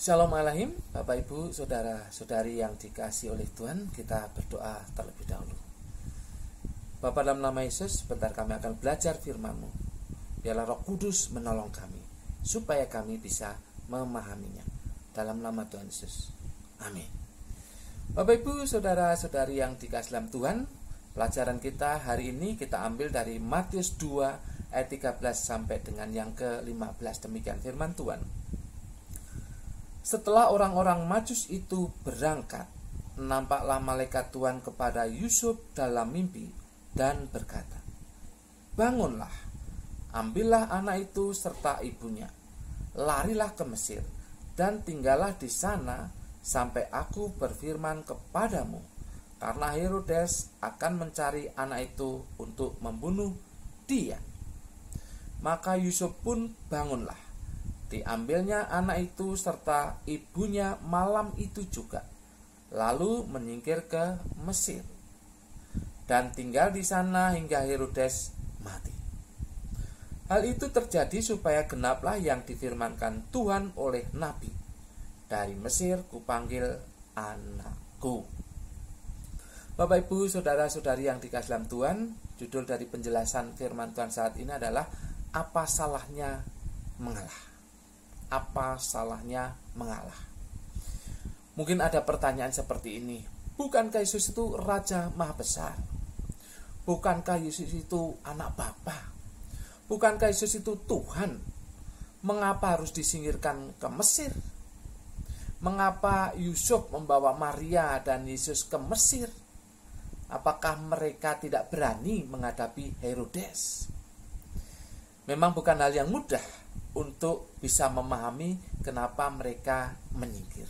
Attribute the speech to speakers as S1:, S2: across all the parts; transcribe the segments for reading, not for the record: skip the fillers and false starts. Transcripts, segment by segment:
S1: Shalom Alaihim, Bapak Ibu, Saudara-saudari yang dikasihi oleh Tuhan. Kita berdoa terlebih dahulu. Bapa, dalam nama Yesus, sebentar kami akan belajar firman-Mu. Biarlah Roh Kudus menolong kami, supaya kami bisa memahaminya. Dalam nama Tuhan Yesus, amin. Bapak Ibu, Saudara-saudari yang dikasihi dalam Tuhan, pelajaran kita hari ini kita ambil dari Matius 2 ayat 13 sampai dengan yang ke-15. Demikian firman Tuhan. Setelah orang-orang Majus itu berangkat, nampaklah malaikat Tuhan kepada Yusuf dalam mimpi dan berkata, "Bangunlah, ambillah anak itu serta ibunya, larilah ke Mesir dan tinggallah di sana sampai aku berfirman kepadamu, karena Herodes akan mencari anak itu untuk membunuh dia." Maka Yusuf pun bangunlah. Diambilnya anak itu serta ibunya malam itu juga, lalu menyingkir ke Mesir dan tinggal di sana hingga Herodes mati. Hal itu terjadi supaya genaplah yang difirmankan Tuhan oleh Nabi, "Dari Mesir kupanggil anakku." Bapak Ibu, saudara-saudari yang dikasihi dalam Tuhan, judul dari penjelasan firman Tuhan saat ini adalah apa salahnya mengalah. Apa salahnya mengalah? Mungkin ada pertanyaan seperti ini. Bukankah Yesus itu Raja Maha Besar? Bukankah Yesus itu anak Bapa? Bukankah Yesus itu Tuhan? Mengapa harus disingkirkan ke Mesir? Mengapa Yusuf membawa Maria dan Yesus ke Mesir? Apakah mereka tidak berani menghadapi Herodes? Memang bukan hal yang mudah untuk bisa memahami kenapa mereka menyingkir.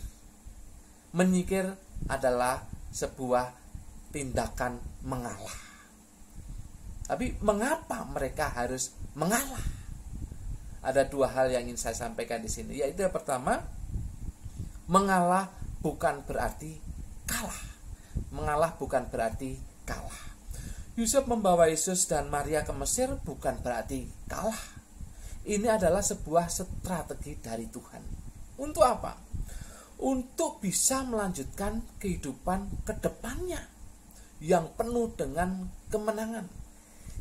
S1: Menyingkir adalah sebuah tindakan mengalah. Tapi mengapa mereka harus mengalah? Ada dua hal yang ingin saya sampaikan di sini, yaitu yang pertama, mengalah bukan berarti kalah. Mengalah bukan berarti kalah. Yusuf membawa Yesus dan Maria ke Mesir bukan berarti kalah. Ini adalah sebuah strategi dari Tuhan. Untuk apa? Untuk bisa melanjutkan kehidupan ke depannya yang penuh dengan kemenangan.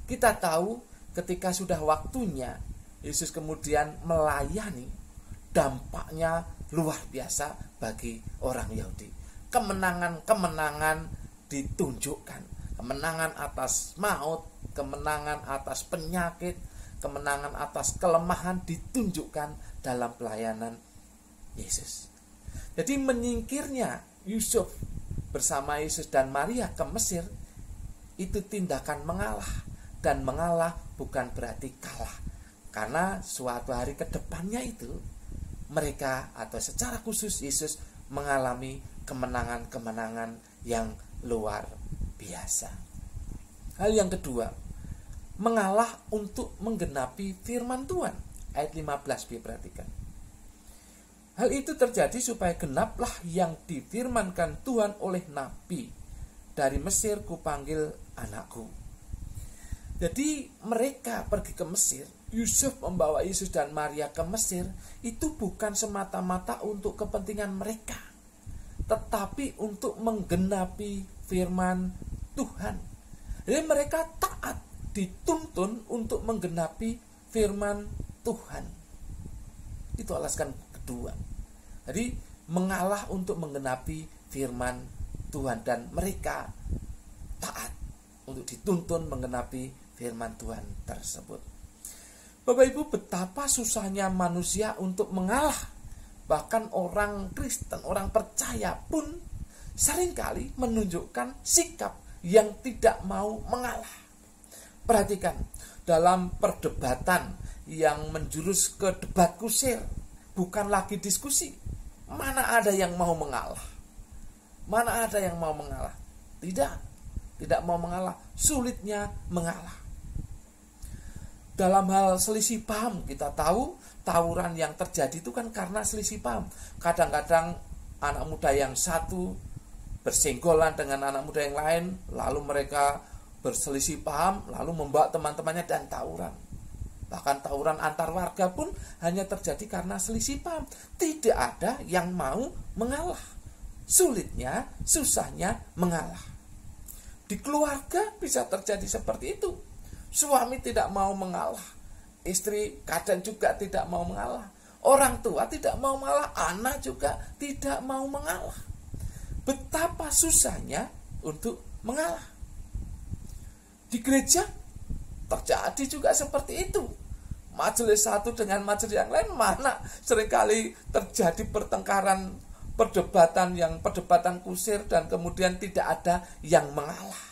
S1: Kita tahu ketika sudah waktunya Yesus kemudian melayani, dampaknya luar biasa bagi orang Yahudi. Kemenangan-kemenangan ditunjukkan. Kemenangan atas maut, kemenangan atas penyakit, kemenangan atas kelemahan ditunjukkan dalam pelayanan Yesus. Jadi menyingkirnya Yusuf bersama Yesus dan Maria ke Mesir itu tindakan mengalah. Dan mengalah bukan berarti kalah. Karena suatu hari ke depannya itu mereka atau secara khusus Yesus mengalami kemenangan-kemenangan yang luar biasa. Hal yang kedua, mengalah untuk menggenapi firman Tuhan. Ayat 15 diperhatikan. Hal itu terjadi supaya genaplah yang difirmankan Tuhan oleh Nabi, "Dari Mesir kupanggil anakku." Jadi mereka pergi ke Mesir, Yusuf membawa Yesus dan Maria ke Mesir, itu bukan semata-mata untuk kepentingan mereka, tetapi untuk menggenapi firman Tuhan. Jadi mereka taat, dituntun untuk menggenapi firman Tuhan. Itu alasan kedua. Jadi mengalah untuk menggenapi firman Tuhan, dan mereka taat untuk dituntun menggenapi firman Tuhan tersebut. Bapak Ibu, betapa susahnya manusia untuk mengalah. Bahkan orang Kristen, orang percaya pun seringkali menunjukkan sikap yang tidak mau mengalah. Perhatikan, dalam perdebatan yang menjurus ke debat kusir, bukan lagi diskusi. Mana ada yang mau mengalah? Mana ada yang mau mengalah? Tidak mau mengalah. Sulitnya mengalah. Dalam hal selisih paham, kita tahu tawuran yang terjadi itu kan karena selisih paham. Kadang-kadang anak muda yang satu bersenggolan dengan anak muda yang lain, lalu mereka berselisih paham, lalu membawa teman-temannya dan tawuran. Bahkan tawuran antar warga pun hanya terjadi karena selisih paham. Tidak ada yang mau mengalah. Sulitnya, susahnya mengalah. Di keluarga bisa terjadi seperti itu. Suami tidak mau mengalah. Istri kadang juga tidak mau mengalah. Orang tua tidak mau mengalah. Anak juga tidak mau mengalah. Betapa susahnya untuk mengalah. Di gereja terjadi juga seperti itu. Majelis satu dengan majelis yang lain, mana seringkali terjadi pertengkaran, perdebatan kusir, dan kemudian tidak ada yang mengalah.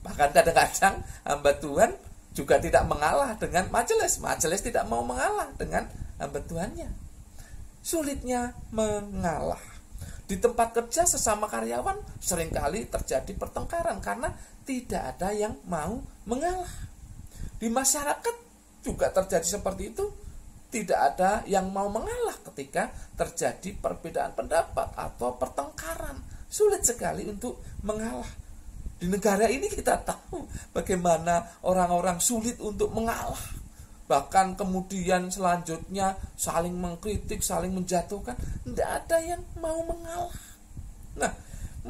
S1: Bahkan kadang-kadang hamba Tuhan juga tidak mengalah dengan majelis tidak mau mengalah dengan hamba Tuhannya. Sulitnya mengalah. Di tempat kerja sesama karyawan seringkali terjadi pertengkaran karena tidak ada yang mau mengalah. Di masyarakat juga terjadi seperti itu. Tidak ada yang mau mengalah ketika terjadi perbedaan pendapat atau pertengkaran. Sulit sekali untuk mengalah. Di negara ini kita tahu bagaimana orang-orang sulit untuk mengalah. Bahkan kemudian selanjutnya saling mengkritik, saling menjatuhkan. Tidak ada yang mau mengalah. Nah,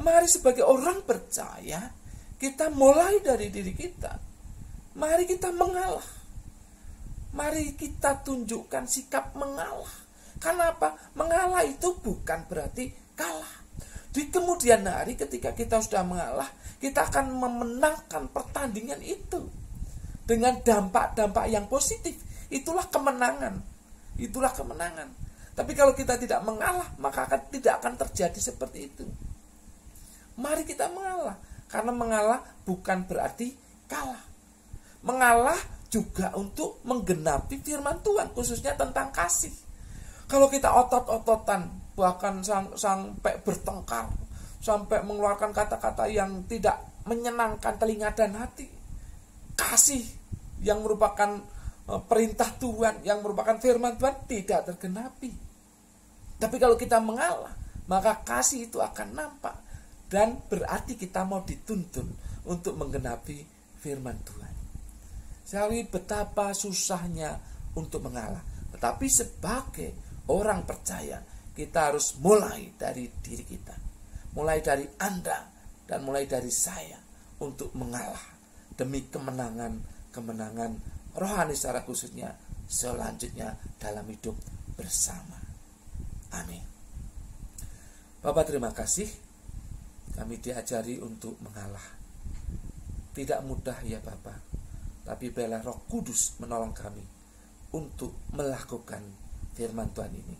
S1: mari sebagai orang percaya, kita mulai dari diri kita. Mari kita mengalah. Mari kita tunjukkan sikap mengalah. Kenapa? Mengalah itu bukan berarti kalah. Di kemudian hari ketika kita sudah mengalah, kita akan memenangkan pertandingan itu. Dengan dampak-dampak yang positif. Itulah kemenangan. Itulah kemenangan. Tapi kalau kita tidak mengalah, maka tidak akan terjadi seperti itu. Mari kita mengalah. Karena mengalah bukan berarti kalah. Mengalah juga untuk menggenapi firman Tuhan, khususnya tentang kasih. Kalau kita otot-ototan, bahkan sampai bertengkar, sampai mengeluarkan kata-kata yang tidak menyenangkan telinga dan hati, kasih yang merupakan perintah Tuhan, yang merupakan firman Tuhan tidak tergenapi. Tapi kalau kita mengalah, maka kasih itu akan nampak, dan berarti kita mau dituntun untuk menggenapi firman Tuhan. Sekali betapa susahnya untuk mengalah. Tetapi sebagai orang percaya, kita harus mulai dari diri kita. Mulai dari Anda dan mulai dari saya untuk mengalah demi kemenangan rohani secara khususnya selanjutnya dalam hidup bersama. Amin. Bapak, terima kasih. Kami diajari untuk mengalah. Tidak mudah ya Bapak. Tapi biarlah Roh Kudus menolong kami untuk melakukan firman Tuhan ini.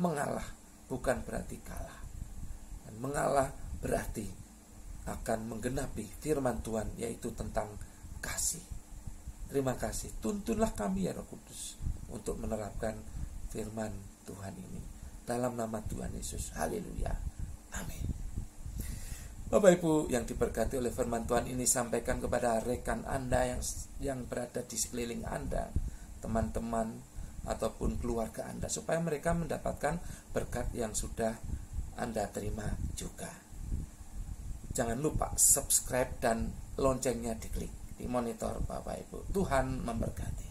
S1: Mengalah bukan berarti kalah. Dan mengalah berarti akan menggenapi firman Tuhan, yaitu tentang kasih. Terima kasih. Tuntunlah kami ya Roh Kudus untuk menerapkan firman Tuhan ini. Dalam nama Tuhan Yesus. Haleluya. Amin. Bapak Ibu yang diberkati oleh firman Tuhan ini, sampaikan kepada rekan Anda yang berada di sekeliling Anda, teman-teman ataupun keluarga Anda, supaya mereka mendapatkan berkat yang sudah Anda terima juga. Jangan lupa subscribe dan loncengnya diklik di monitor Bapak Ibu. Tuhan memberkati.